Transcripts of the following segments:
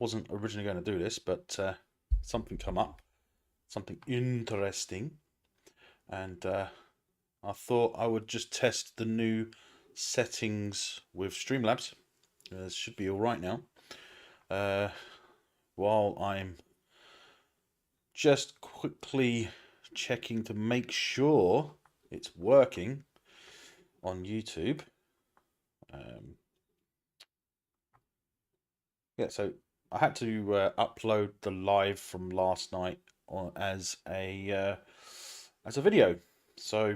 wasn't originally going to do this, but something come up, something interesting, and I thought I would just test the new settings with Streamlabs. It should be all right now. While I'm just quickly checking to make sure it's working on YouTube. Yeah, so I had to upload the live from last night as a video. So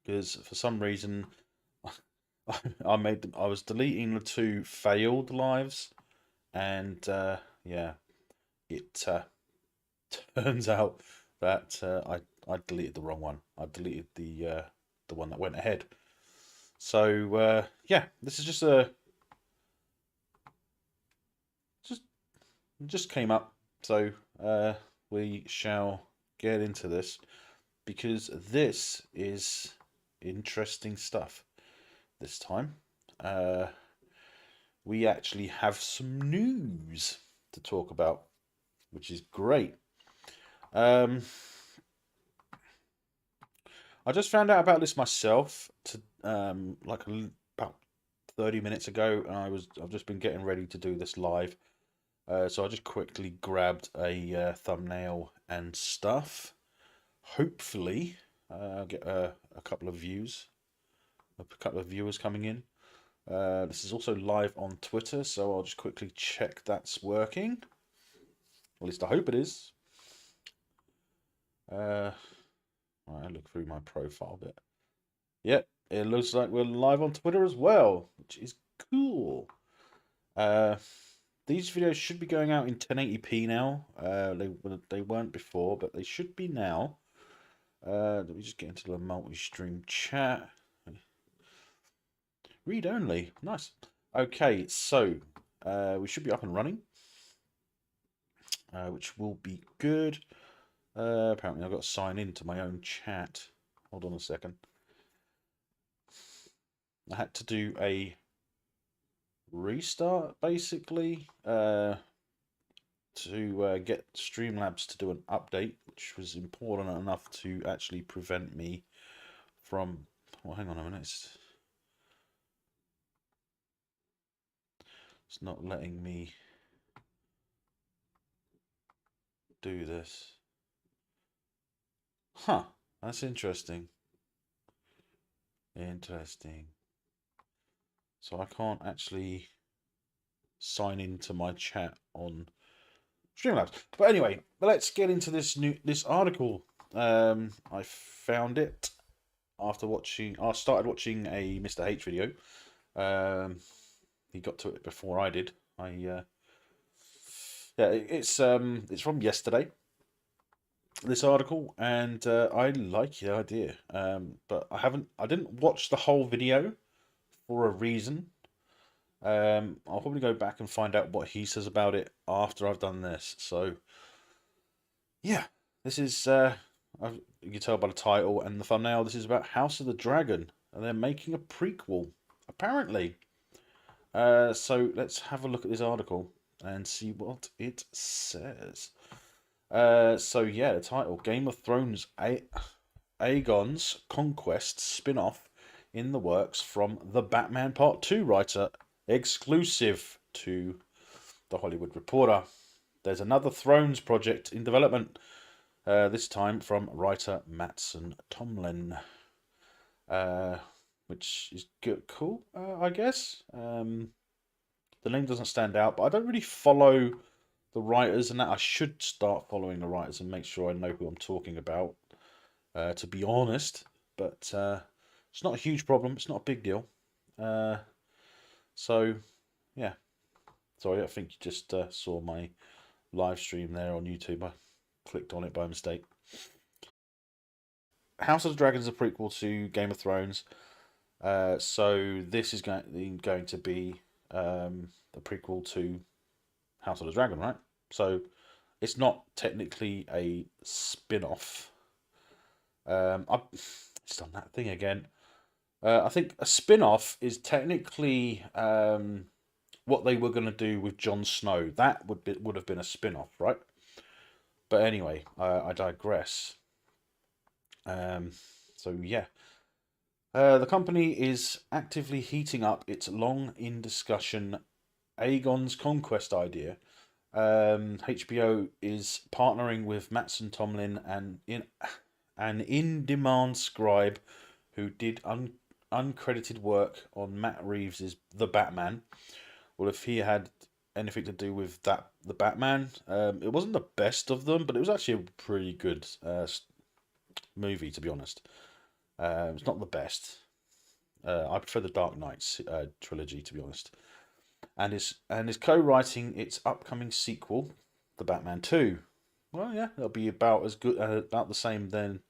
because for some reason I was deleting the two failed lives, and yeah, it turns out that I deleted the wrong one. I deleted the one that went ahead. So yeah, this is just came up. So we shall get into this because this is interesting stuff. This time, we actually have some news to talk about, which is great. I just found out about this myself about 30 minutes ago, and I've just been getting ready to do this live. So I just quickly grabbed a thumbnail and stuff. Hopefully, I'll get a couple of views, a couple of viewers coming in. This is also live on Twitter, so I'll just quickly check that's working. At least I hope it is. Right, I look through my profile bit. Yep, it looks like we're live on Twitter as well, which is cool. These videos should be going out in 1080p now. They weren't before, but they should be now. Let me just get into the multi-stream chat. Read only, nice. Okay, so we should be up and running, which will be good. Apparently, I've got to sign in to my own chat. Hold on a second. I had to do a restart basically to get Streamlabs to do an update, which was important enough to actually prevent me from. Well, hang on a minute. It's not letting me do this. Huh, that's interesting. Interesting. So I can't actually sign into my chat on Streamlabs. But anyway, let's get into this article. I found it after watching. I started watching a Mr. H video. He got to it before I did. Yeah, it's from yesterday, this article, and I like the idea. But I didn't watch the whole video for a reason. I'll probably go back and find out what he says about it after I've done this. So yeah, this is you can tell by the title and the thumbnail, this is about House of the Dragon, and they're making a prequel, apparently. So let's have a look at this article and see what it says. So yeah, the title: Game of Thrones Aegon's Conquest spin-off in the works from the Batman Part 2 writer, exclusive to The Hollywood Reporter. There's another Thrones project in development, this time from writer Mattson Tomlin, which is good, cool, I guess. The name doesn't stand out, but I don't really follow the writers, and that I should start following the writers and make sure I know who I'm talking about, to be honest. But it's not a huge problem. It's not a big deal. So yeah, sorry, I think you just saw my live stream there on YouTube. I clicked on it by mistake. House of the Dragon is a prequel to Game of Thrones. So this is going to be the prequel to House of the Dragon, right? So it's not technically a spin-off. It's done that thing again. I think a spin-off is technically what they were going to do with Jon Snow. That would have been a spin-off, right? But anyway, I digress. So yeah, the company is actively heating up its long in discussion Aegon's Conquest idea. HBO is partnering with Mattson Tomlin and an in-demand scribe who did uncredited work on Matt Reeves' The Batman. Well, if he had anything to do with the Batman, it wasn't the best of them, but it was actually a pretty good movie, to be honest. It's not the best. I prefer the Dark Knight trilogy, to be honest. And is co-writing its upcoming sequel, The Batman 2. Well, yeah, it'll be about as good, about the same then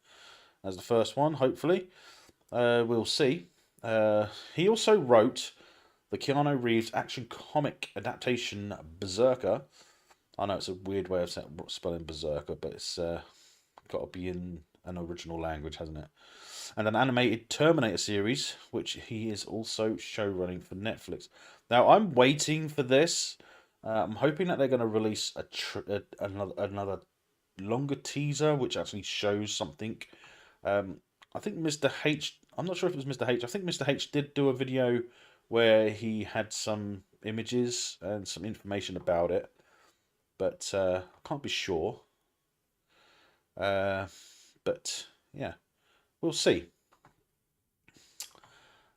as the first one, hopefully. We'll see. He also wrote the Keanu Reeves action comic adaptation Berserker. I know it's a weird way of spelling Berserker, but it's got to be in an original language, hasn't it? And an animated Terminator series, which he is also showrunning for Netflix. Now, I'm waiting for this. I'm hoping that they're going to release another longer teaser, which actually shows something. I think Mr. H. I'm not sure if it was Mr. H. I think Mr. H did do a video where he had some images and some information about it, but I can't be sure. But yeah, we'll see.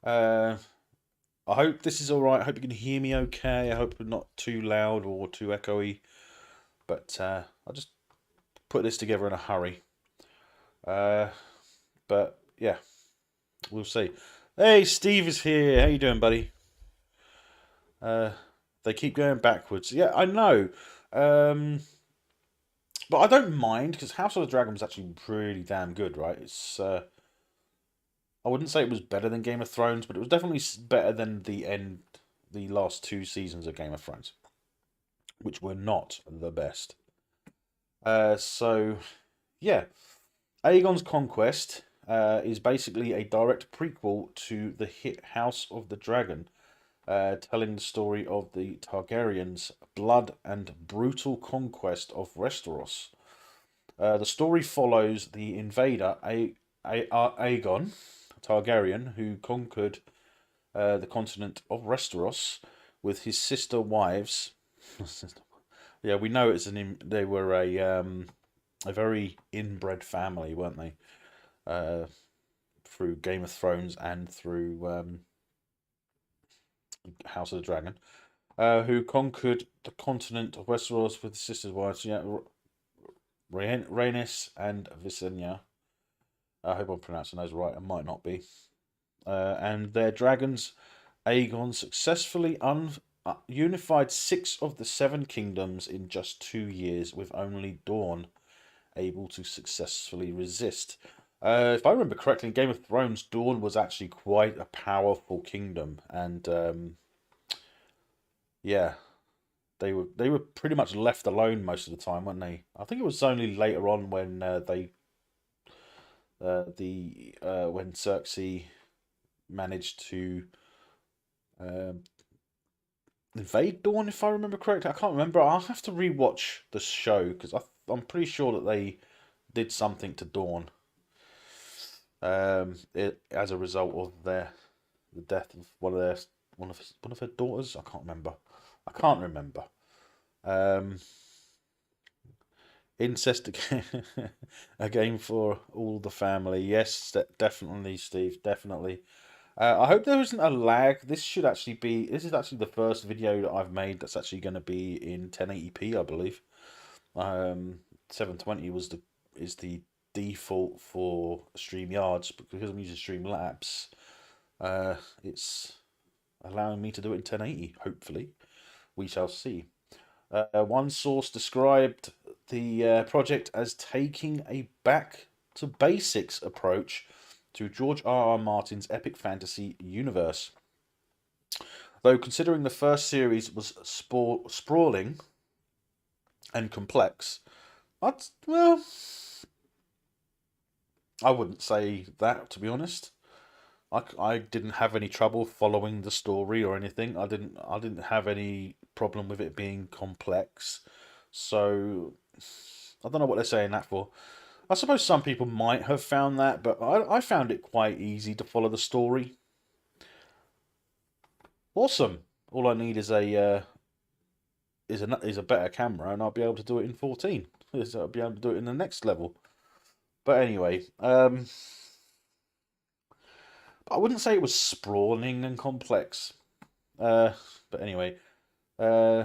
I hope this is all right. I hope you can hear me okay. I hope we're not too loud or too echoey. But I'll just put this together in a hurry. But yeah, we'll see. Hey, Steve is here. How you doing, buddy? They keep going backwards. Yeah, I know. But I don't mind because House of the Dragon was actually pretty damn good, right? It's I wouldn't say it was better than Game of Thrones, but it was definitely better than the last two seasons of Game of Thrones, which were not the best. So yeah, Aegon's Conquest is basically a direct prequel to the hit House of the Dragon, telling the story of the Targaryens' blood and brutal conquest of Westeros. The story follows the invader Aegon Targaryen, who conquered the continent of Westeros with his sister wives. Yeah, we know they were a very inbred family, weren't they? Through Game of Thrones and through House of the Dragon, who conquered the continent of Westeros with his sister's wives, yeah, Rhaenys and Visenya. I hope I'm pronouncing those right. I might not be. And their dragons, Aegon successfully unified 6 of the 7 kingdoms in just 2 years, with only Dawn able to successfully resist. If I remember correctly, in Game of Thrones, Dawn was actually quite a powerful kingdom, and yeah, they were pretty much left alone most of the time, weren't they? I think it was only later on when when Cersei managed to invade Dawn, if I remember correctly. I can't remember. I'll have to rewatch the show because I'm pretty sure that they did something to Dawn. As a result of the death of one of her daughters. I can't remember. Incest again, a game for all the family. Yes, definitely, Steve. Definitely. I hope there isn't a lag. This is actually the first video that I've made that's actually going to be in 1080p, I believe. 720 is the default for StreamYards, but because I'm using Streamlabs, it's allowing me to do it in 1080. Hopefully, we shall see. One source described the project as taking a back to basics approach to George R.R. Martin's epic fantasy universe. Though considering the first series was sprawling and complex, I wouldn't say that, to be honest. I didn't have any trouble following the story or anything. I didn't have any problem with it being complex. So I don't know what they're saying that for. I suppose some people might have found that, but I found it quite easy to follow the story. Awesome. All I need is a better camera, and I'll be able to do it in 14. So I'll be able to do it in the next level. But anyway, I wouldn't say it was sprawling and complex. But anyway, uh,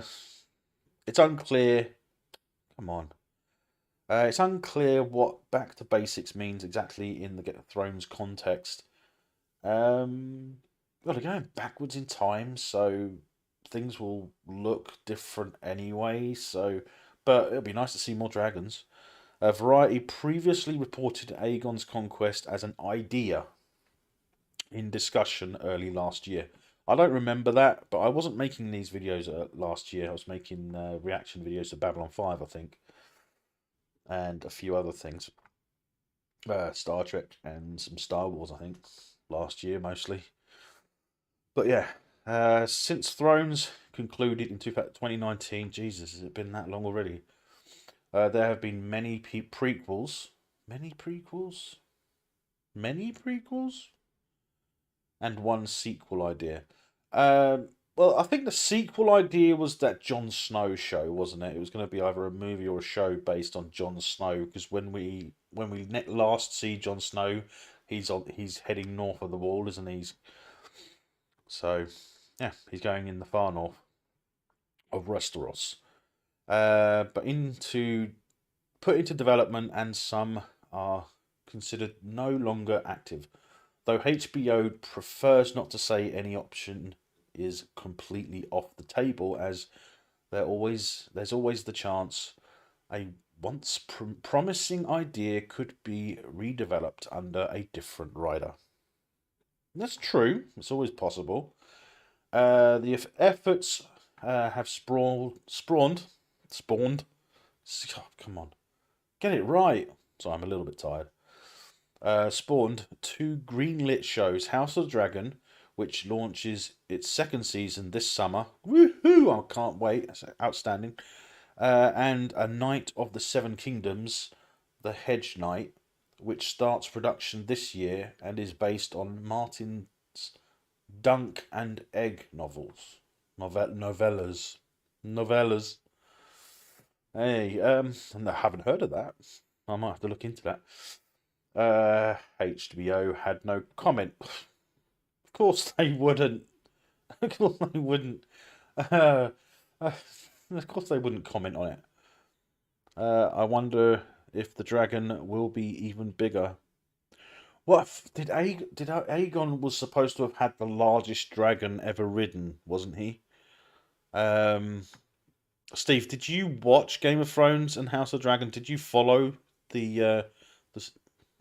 it's unclear. Come on. It's unclear what back to basics means exactly in the Game of Thrones context. Um, well, they're going backwards in time, so things will look different anyway. So, but it'll be nice to see more dragons. Variety previously reported Aegon's conquest as an idea in discussion early last year. I don't remember that, but I wasn't making these videos last year. I was making reaction videos to Babylon 5, I think, and a few other things. Star Trek and some Star Wars, I think, last year mostly. But yeah, since Thrones concluded in 2019, Jesus, has it been that long already? There have been many prequels. Many prequels? Many prequels? And one sequel idea. Well, I think the sequel idea was that Jon Snow show, wasn't it? It was going to be either a movie or a show based on Jon Snow. Because when we last see Jon Snow, he's heading north of the Wall, isn't he? So, yeah, he's going in the far north of Westeros. But put into development, and some are considered no longer active. Though HBO prefers not to say any option is completely off the table, as there's always the chance a once promising idea could be redeveloped under a different writer. That's true. It's always possible. The efforts have spawned. Oh, come on, get it right. So I'm a little bit tired. Spawned two greenlit shows: House of the Dragon, which launches its second season this summer. Woohoo! I can't wait. That's outstanding. And A Knight of the Seven Kingdoms, The Hedge Knight, which starts production this year and is based on Martin's Dunk and Egg novels. Novellas. Novellas. Hey, I haven't heard of that. I might have to look into that. HBO had no comment. Of course they wouldn't. Of course they wouldn't. Of course they wouldn't comment on it. I wonder if the dragon will be even bigger. What did Aegon was supposed to have had the largest dragon ever ridden, wasn't he? Steve, did you watch Game of Thrones and House of Dragon? Did you follow the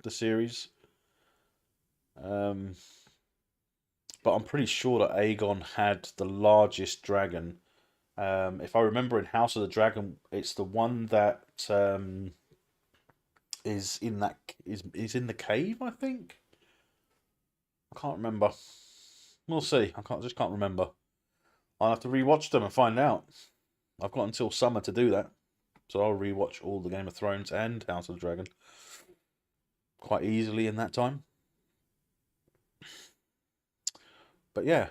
series? But I'm pretty sure that Aegon had the largest dragon. If I remember, in House of the Dragon, it's the one that is in the cave, I think. I can't remember. We'll see. Just can't remember. I'll have to rewatch them and find out. I've got until summer to do that, so I'll rewatch all the Game of Thrones and House of the Dragon quite easily in that time. But yeah,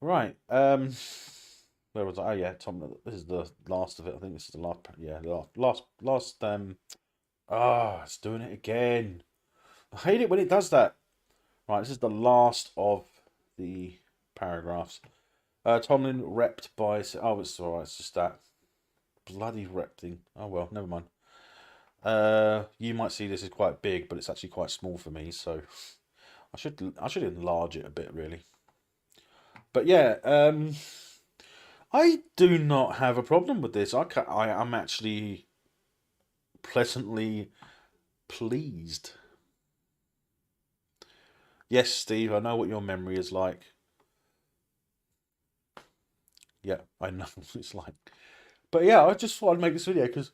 right. Where was I? Oh yeah, Tom. This is the last of it. I think this is the last. Yeah, the last. It's doing it again. I hate it when it does that. Right, this is the last of the paragraphs. Tomlin repped by. Oh, it's alright. It's just that bloody rep thing. Oh well, never mind. You might see this as quite big, but it's actually quite small for me. So I should enlarge it a bit, really. But yeah, I do not have a problem with this. I am actually pleasantly pleased. Yes, Steve, I know what your memory is like. Yeah, I know what it's like. But yeah, I just thought I'd make this video because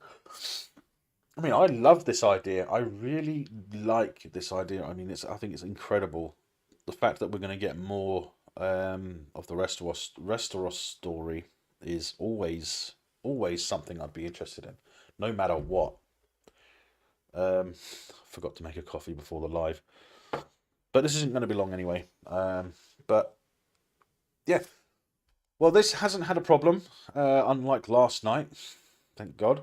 I mean, I love this idea. I really like this idea. I mean, I think it's incredible. The fact that we're going to get more of the Restaurant story is always something I'd be interested in, no matter what. Forgot to make a coffee before the live, but this isn't going to be long anyway. But yeah, well, this hasn't had a problem, unlike last night. Thank God.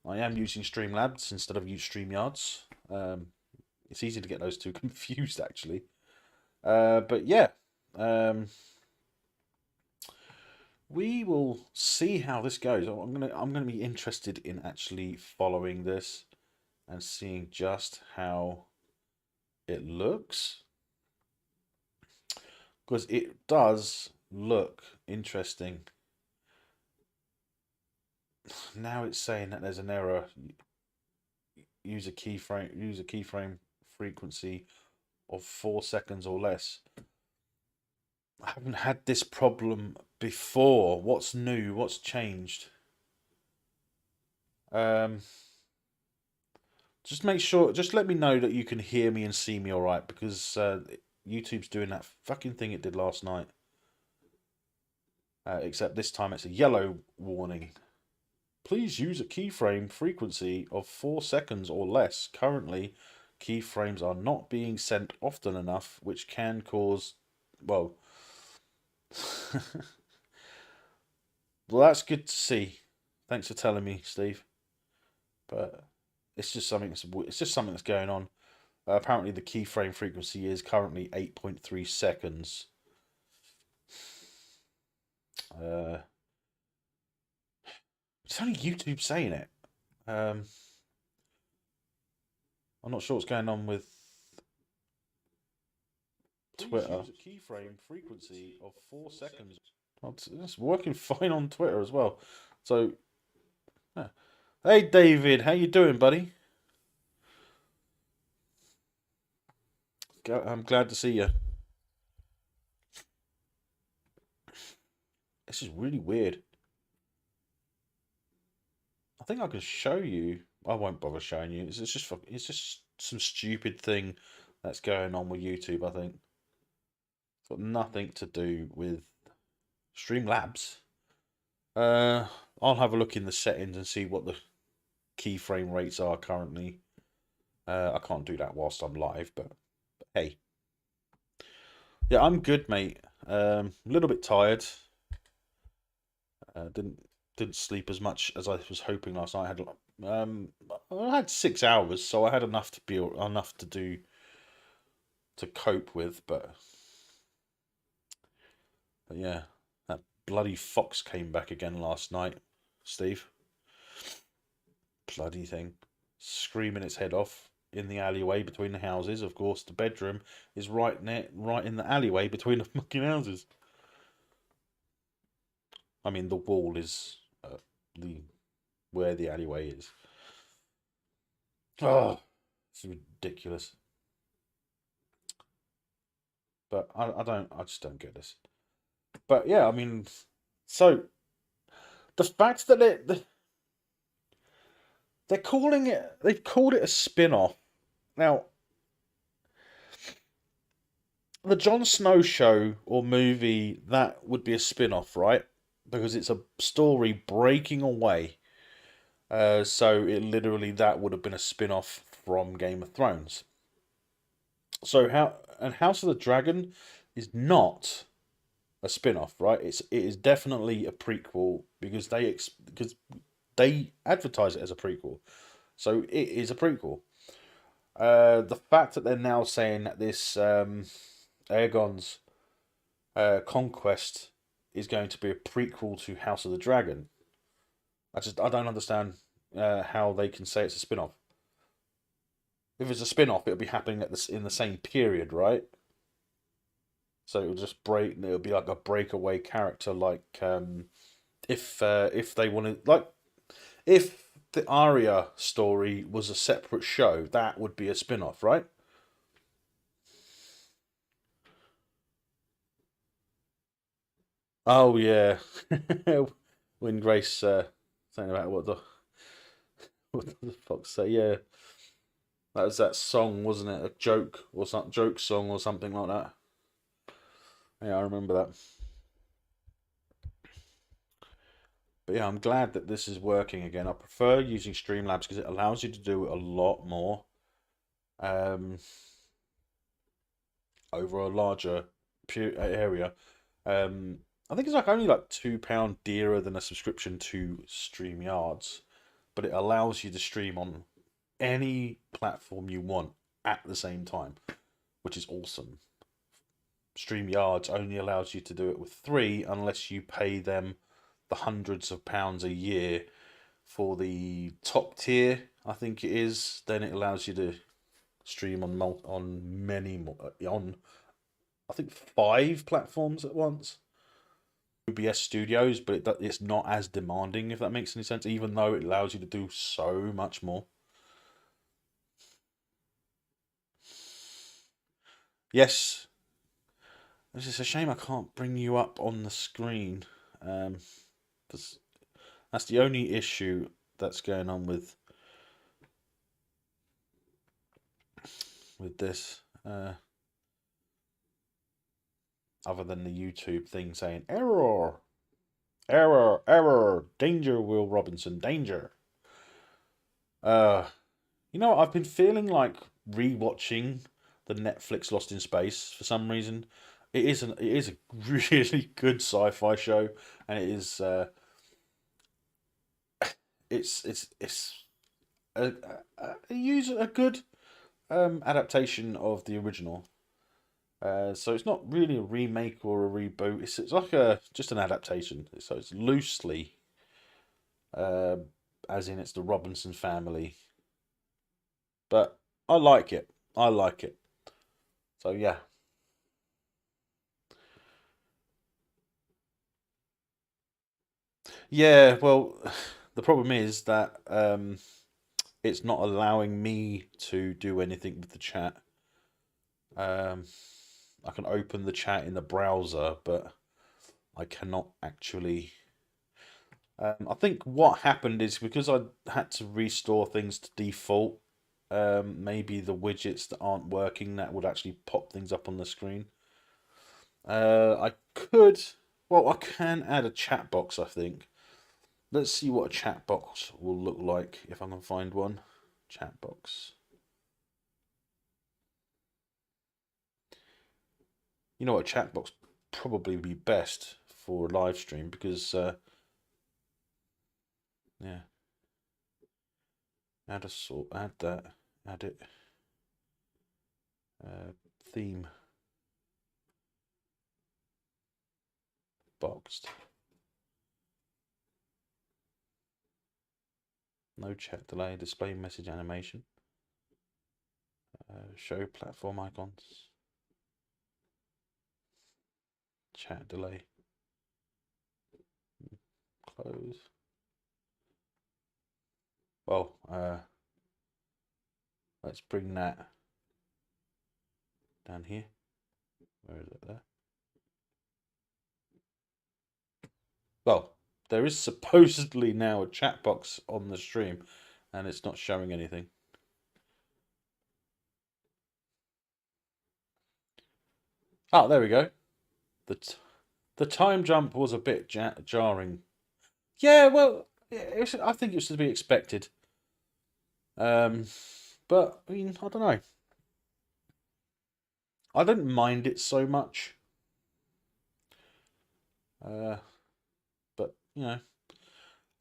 I am using Streamlabs instead of StreamYards. It's easy to get those two confused, actually. But yeah, um, we will see how this goes. I'm gonna be interested in actually following this and seeing just how it looks, because it does look interesting. Now it's saying that there's an error. Use a keyframe frequency of 4 seconds or less. I haven't had this problem before. What's new? What's changed? Just make sure. Just let me know that you can hear me and see me all right, because YouTube's doing that fucking thing it did last night. Except this time it's a yellow warning. Please use a keyframe frequency of 4 seconds or less. Currently, keyframes are not being sent often enough, which can cause, well, well, that's good to see. Thanks for telling me, Steve. But it's just something that's going on. Apparently, the keyframe frequency is currently 8.3 seconds. It's only YouTube saying it. I'm not sure what's going on with Twitter. Use a keyframe frequency of 4 seconds. It's working fine on Twitter as well. So, yeah. Hey David, how you doing, buddy? I'm glad to see you. This is really weird. I think I can show you. I won't bother showing you. It's just some stupid thing that's going on with YouTube. I think it's got nothing to do with Streamlabs. I'll have a look in the settings and see what the keyframe rates are currently. I can't do that whilst I'm live, but hey, yeah, I'm good, mate. A little bit tired. Didn't sleep as much as I was hoping last night. I had 6 hours, so I had enough to do to cope with. But yeah, that bloody fox came back again last night, Steve. Bloody thing, screaming its head off in the alleyway between the houses. Of course, the bedroom is right in the alleyway between the fucking houses. I mean, the wall is the where the alleyway is. Oh, it's ridiculous. But I just don't get this. But yeah, I mean, so the fact that they've called it a spin-off. Now, the Jon Snow show or movie, that would be a spin-off, right? Because it's a story breaking away. So it literally that would have been a spin-off from Game of Thrones. So House of the Dragon is not a spin-off, right? It is definitely a prequel because they advertise it as a prequel. So it is a prequel. The fact that they're now saying that this Aegon's conquest is going to be a prequel to House of the Dragon, I don't understand how they can say it's a spin-off. If it's a spin-off, it'll be happening in the same period, right? So it'll just it'll be like a breakaway character, like if they wanted, like, if the Arya story was a separate show, that would be a spin-off, right? Oh yeah, when Grace saying about What the fuck say? Yeah, that was that song, wasn't it? A joke or some joke song or something like that. Yeah, I remember that. But yeah, I'm glad that this is working again. I prefer using Streamlabs because it allows you to do a lot more um, over a larger area. I think it's like only like £2 dearer than a subscription to StreamYards, but it allows you to stream on any platform you want at the same time, which is awesome. StreamYards only allows you to do it with three unless you pay them the hundreds of pounds a year for the top tier, I think it is. Then it allows you to stream on many more, on I think 5 platforms at once. OBS Studios, but it's not as demanding, if that makes any sense, even though it allows you to do so much more. Yes, it's just a shame I can't bring you up on the screen. That's the only issue that's going on with this. Other than the YouTube thing saying error, error, error, danger, Will Robinson, danger. You know, I've been feeling like rewatching the Netflix Lost in Space for some reason. It is a really good sci-fi show, and it is it's a good adaptation of the original. So it's not really a remake or a reboot. It's like just an adaptation. So it's loosely, uh, as in it's the Robinson family. But I like it. I like it. So yeah. Yeah, well, the problem is that it's not allowing me to do anything with the chat. Um, I can open the chat in the browser, but I cannot actually. I think what happened is because I had to restore things to default, maybe the widgets that aren't working that would actually pop things up on the screen. I could, well, I can add a chat box, I think. Let's see what a chat box will look like if I can find one. Chat box. You know what, a chat box probably be best for a live stream because, yeah, add a sort, add that, add it. Theme boxed. No chat delay, display message animation. Show platform icons. Chat delay. Close. Well, let's bring that down here. Where is it there? Well, there is supposedly now a chat box on the stream, and it's not showing anything. Oh, there we go. The time jump was a bit jarring. Yeah, well, I think it was to be expected. But I mean, I don't know. I don't mind it so much. But you know,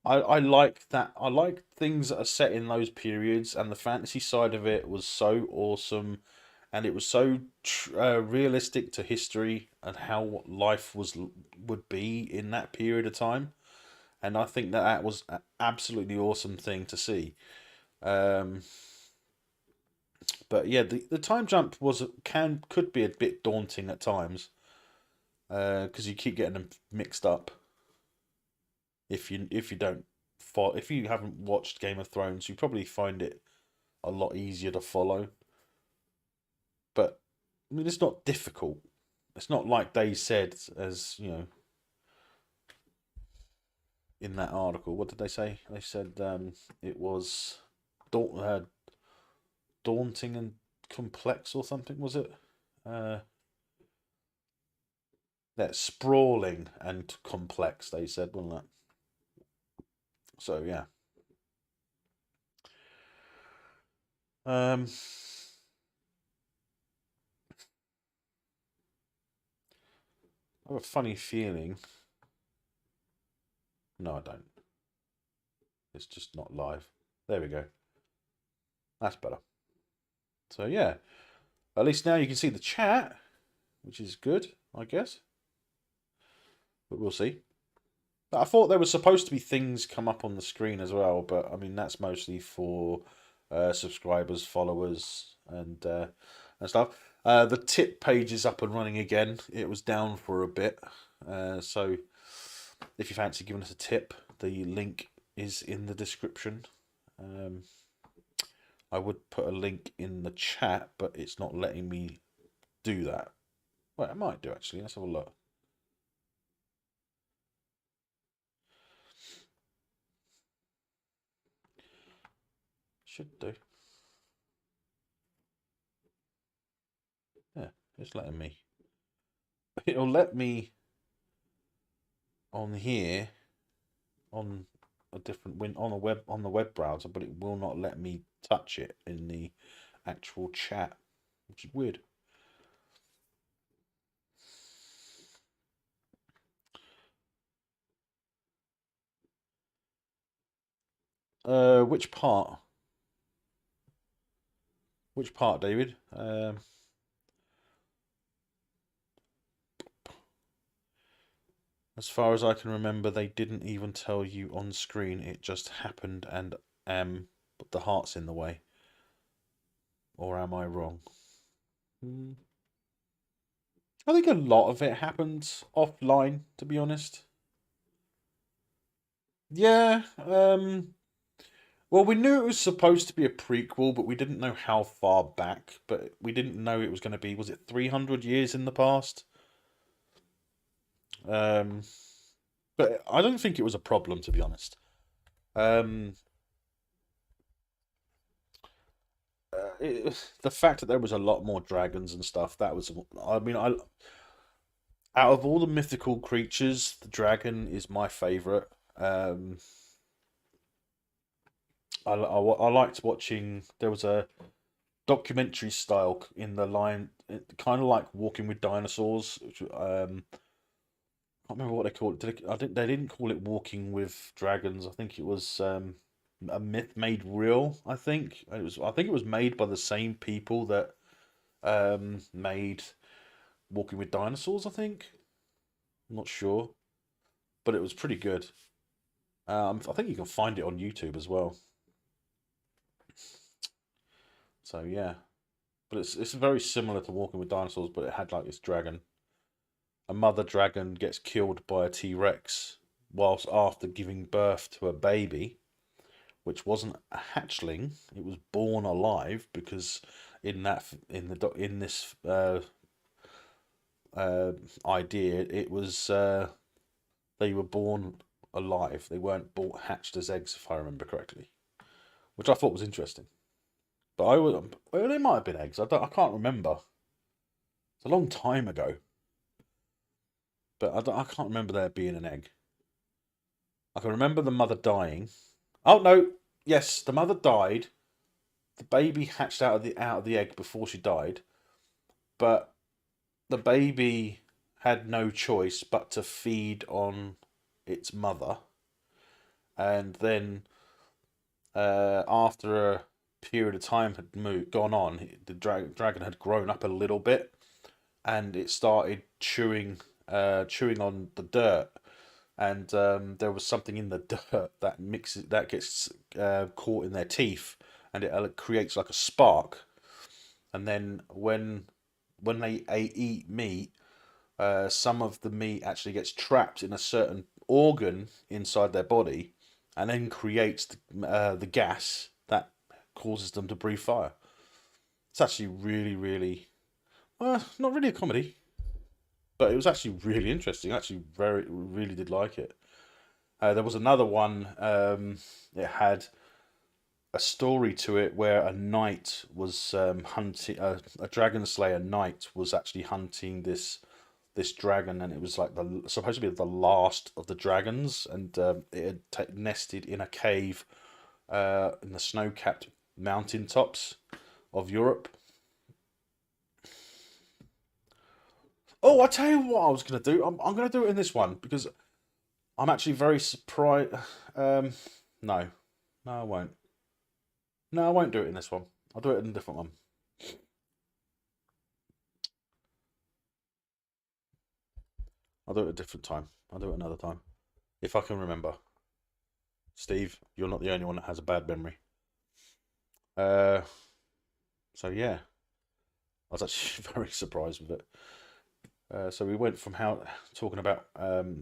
I like that. I like things that are set in those periods, and the fantasy side of it was so awesome, and it was so realistic to history and how life would be in that period of time. And I think that was an absolutely awesome thing to see. Um, but yeah, the time jump could be a bit daunting at times because you keep getting them mixed up. If you don't if you haven't watched Game of Thrones, you probably find it a lot easier to follow. But I mean, it's not difficult. It's not like they said, as you know, in that article. What did they say? They said it was daunting and complex or something, was it? That sprawling and complex, they said, wasn't it? So yeah. I have a funny feeling. No, I don't. It's just not live. There we go. That's better. So yeah, at least now you can see the chat, which is good, I guess. But we'll see. I thought there was supposed to be things come up on the screen as well, but I mean that's mostly for subscribers, followers, and stuff. The tip page is up and running again. It was down for a bit, so if you fancy giving us a tip, the link is in the description. I would put a link in the chat, but it's not letting me do that. Well, I might do actually. Let's have a look. Should do. Yeah, it's letting me. It'll let me on here on a different on the web browser, but it will not let me touch it in the actual chat, which is weird. Which part? Which part, David? As far as I can remember, they didn't even tell you on screen. It just happened, and but the heart's in the way. Or am I wrong? I think a lot of it happens offline, to be honest. Yeah. Well, we knew it was supposed to be a prequel, but we didn't know how far back. But we didn't know it was going to be. Was it 300 years in the past? But I don't think it was a problem, to be honest. The fact that there was a lot more dragons and stuff, that was. I mean, out of all the mythical creatures, the dragon is my favorite. I liked watching. There was a documentary style in the line, kind of like Walking with Dinosaurs. Which, I can't remember what they called it. I think they didn't call it Walking with Dragons. I think it was a myth made real. I think it was. I think it was made by the same people that made Walking with Dinosaurs. I think. I'm not sure, but it was pretty good. I think you can find it on YouTube as well. So yeah, but it's very similar to Walking with Dinosaurs, but it had like this dragon. A mother dragon gets killed by a T-Rex whilst after giving birth to a baby, which wasn't a hatchling. It was born alive because in this idea, it was they were born alive. They weren't hatched as eggs, if I remember correctly, which I thought was interesting. But well, they might have been eggs. I can't remember. It's a long time ago. But I can't remember there being an egg. I can remember the mother dying. Oh no, yes, the mother died. The baby hatched out of the egg before she died, but the baby had no choice but to feed on its mother, and then after a period of time had gone on, the dragon had grown up a little bit, and it started chewing on the dirt, and there was something in the dirt that gets caught in their teeth, and it creates like a spark, and then when they eat meat, some of the meat actually gets trapped in a certain organ inside their body, and then creates the gas that causes them to breathe fire. It's actually really, really, not really a comedy, but it was actually really interesting. I actually really did like it. There was another one. It had a story to it where a knight was hunting a dragon slayer knight was actually hunting this dragon, and it was like the supposed to be the last of the dragons, and it had nested in a cave in the snow-capped mountaintops of Europe. Oh, I tell you what I was gonna do. I'm gonna do it in this one because I'm actually very surprised. Um, no, no, I won't. No, I won't do it in this one. I'll do it in a different one. I'll do it a different time. I'll do it another time if I can remember. Steve, you're not the only one that has a bad memory. Uh, so yeah, I was actually very surprised with it. So we went from how talking about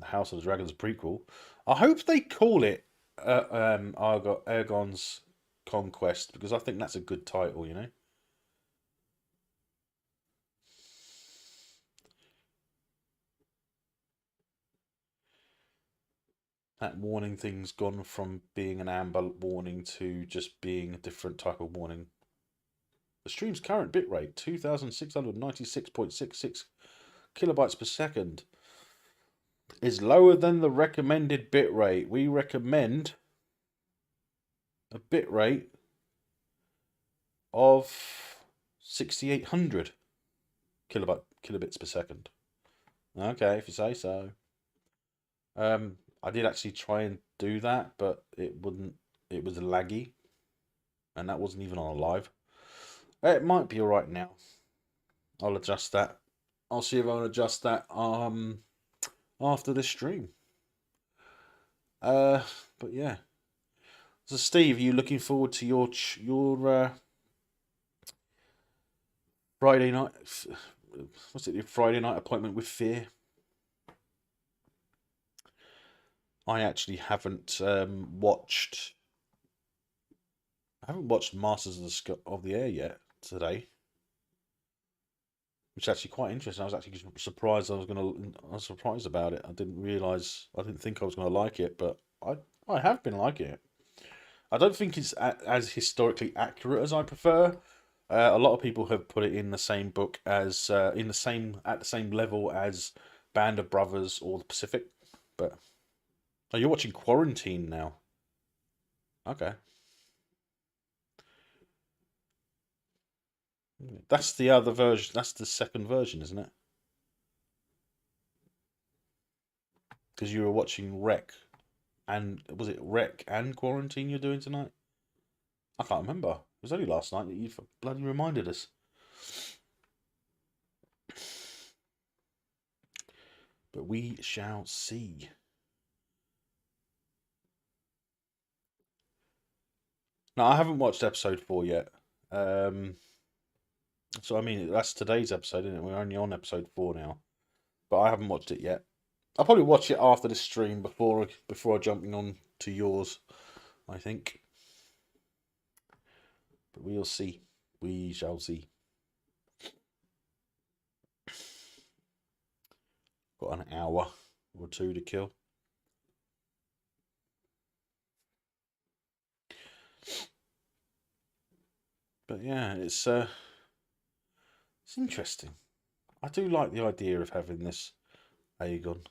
House of the Dragons prequel. I hope they call it Aegon's Conquest because I think that's a good title. You know. That warning thing's gone from being an amber warning to just being a different type of warning. The stream's current bitrate, 2696.66 kilobytes per second, is lower than the recommended bitrate. We recommend a bitrate of 6800 kilobits per second. Okay, if you say so. I did actually try and do that, but it wouldn't. It was laggy, and that wasn't even on a live. It might be all right now. I'll adjust that. I'll see if I can adjust that after this stream. Uh, but yeah. So Steve, are you looking forward to your Friday night? What's it? Your Friday night appointment with Fear? I actually haven't watched. I haven't watched Masters of the Air yet today, which is actually quite interesting. I was actually surprised. I was surprised about it. I didn't realize. I didn't think I was gonna like it, but I have been liking it. I don't think it's as historically accurate as I prefer. A lot of people have put it in the same book as in the same at the same level as Band of Brothers or the Pacific. But oh, you're watching Quarantine now. Okay, that's the other version. That's the second version, isn't it? Because you were watching Wreck, and was it Wreck and Quarantine you're doing tonight? I can't remember. It was only last night that you bloody reminded us. But we shall see. No, I haven't watched episode 4 yet. So I mean that's today's episode, isn't it? We're only on episode 4 now, but I haven't watched it yet. I'll probably watch it after the stream before jumping on to yours. I think, but we'll see. We shall see. Got an hour or two to kill. But yeah, it's interesting. I do like the idea of having this Aegon.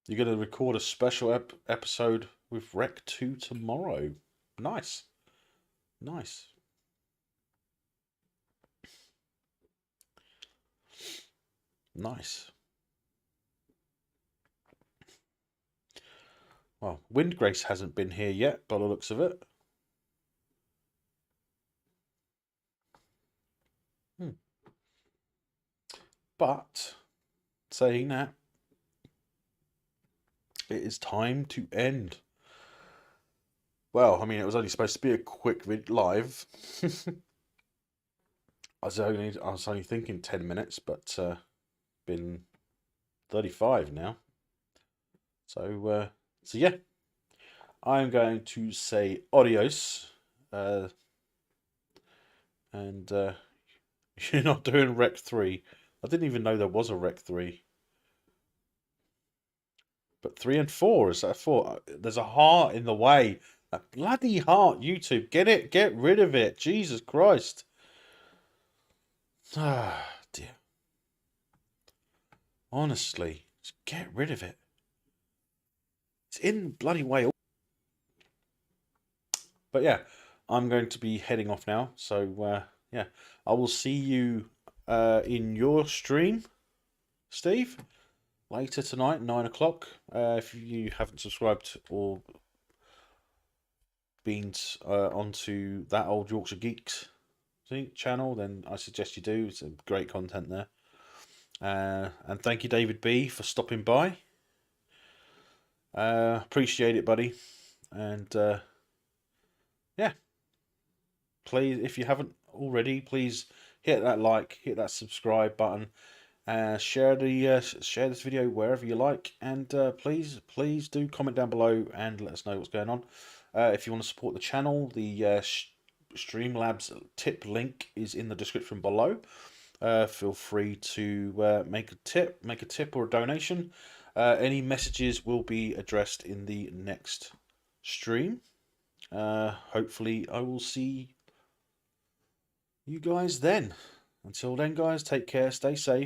You're going to record a special episode with Rec 2 tomorrow. Nice. Nice. Nice. Well, Windgrace hasn't been here yet, by the looks of it. But, saying that, it is time to end. Well, I mean, it was only supposed to be a quick live. I was only thinking 10 minutes, but been 35 now. So yeah, I'm going to say adios. And you're not doing Rec 3. I didn't even know there was a Rec 3. But 3 and 4, is that 4? There's a heart in the way. That bloody heart, YouTube. Get rid of it. Jesus Christ. Ah, dear. Honestly, just get rid of it. It's in the bloody way. But yeah, I'm going to be heading off now. So yeah, I will see you in your stream, Steve, later tonight, 9 o'clock. If you haven't subscribed or been onto that old Yorkshire Geeks channel, then I suggest you do. It's great content there. And thank you, David B, for stopping by. Appreciate it, buddy. And yeah, please, if you haven't already, please hit that like, hit that subscribe button, share this video wherever you like, and please do comment down below and let us know what's going on. If you want to support the channel, the Streamlabs tip link is in the description below. Feel free to make a tip or a donation. Any messages will be addressed in the next stream. Hopefully I will see you guys then. Until then, guys, take care, stay safe.